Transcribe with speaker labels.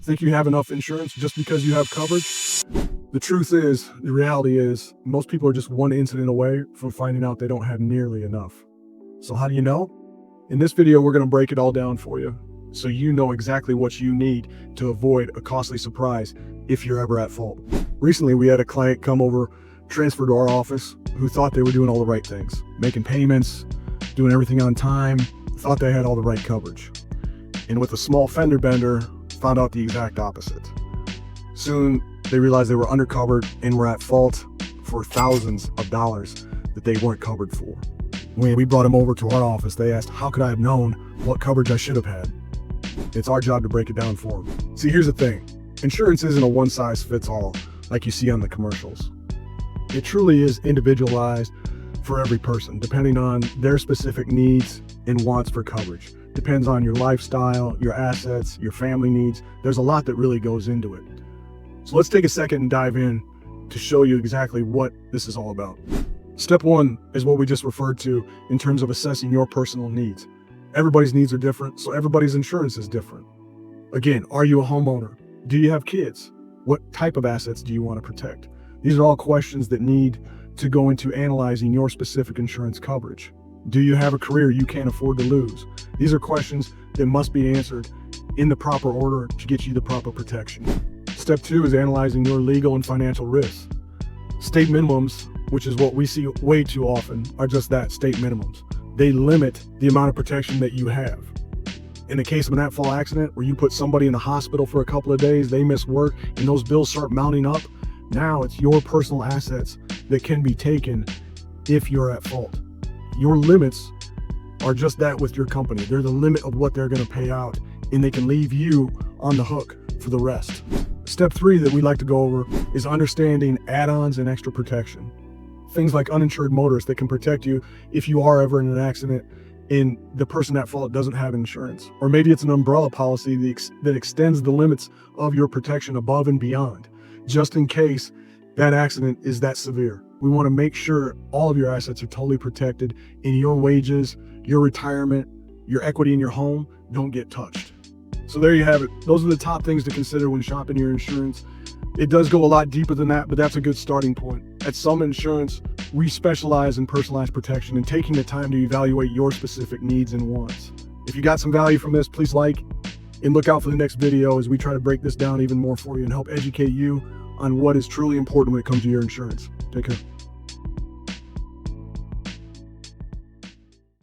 Speaker 1: Think you have enough insurance just because you have coverage? The truth is, the reality is, most people are just one incident away from finding out they don't have nearly enough. So how do you know? In this video, we're going to break it all down for you, so you know exactly what you need to avoid a costly surprise if you're ever at fault. Recently, we had a client come over, transfer to our office, who thought they were doing all the right things, making payments, doing everything on time, thought they had all the right coverage. And with a small fender bender, found out the exact opposite. Soon, they realized they were undercovered and were at fault for thousands of dollars that they weren't covered for. When we brought them over to our office, they asked, how could I have known what coverage I should have had? It's our job to break it down for them. See, here's the thing. Insurance isn't a one-size-fits-all like you see on the commercials. It truly is individualized for every person, depending on their specific needs and wants for coverage. Depends on your lifestyle, your assets, your family needs. There's a lot that really goes into it. So let's take a second and dive in to show you exactly what this is all about. Step one is what we just referred to in terms of assessing your personal needs. Everybody's needs are different, so everybody's insurance is different. Again, are you a homeowner? Do you have kids? What type of assets do you want to protect? These are all questions that need to go into analyzing your specific insurance coverage. Do you have a career you can't afford to lose? These are questions that must be answered in the proper order to get you the proper protection. Step two is analyzing your legal and financial risks. State minimums, which is what we see way too often, are just that, state minimums. They limit the amount of protection that you have. In the case of an at-fault accident where you put somebody in the hospital for a couple of days, they miss work, and those bills start mounting up, now it's your personal assets that can be taken if you're at fault. Your limits are just that with your company. They're the limit of what they're going to pay out, and they can leave you on the hook for the rest. Step three that we like to go over is understanding add-ons and extra protection. Things like uninsured motorists that can protect you if you are ever in an accident and the person at fault doesn't have insurance. Or maybe it's an umbrella policy that extends the limits of your protection above and beyond, just in case that accident is that severe. We want to make sure all of your assets are totally protected and your wages, your retirement, your equity in your home don't get touched. So there you have it. Those are the top things to consider when shopping your insurance. It does go a lot deeper than that, but that's a good starting point. At Summit Insurance, we specialize in personalized protection and taking the time to evaluate your specific needs and wants. If you got some value from this, please like and look out for the next video as we try to break this down even more for you and help educate you on what is truly important when it comes to your insurance. Take care.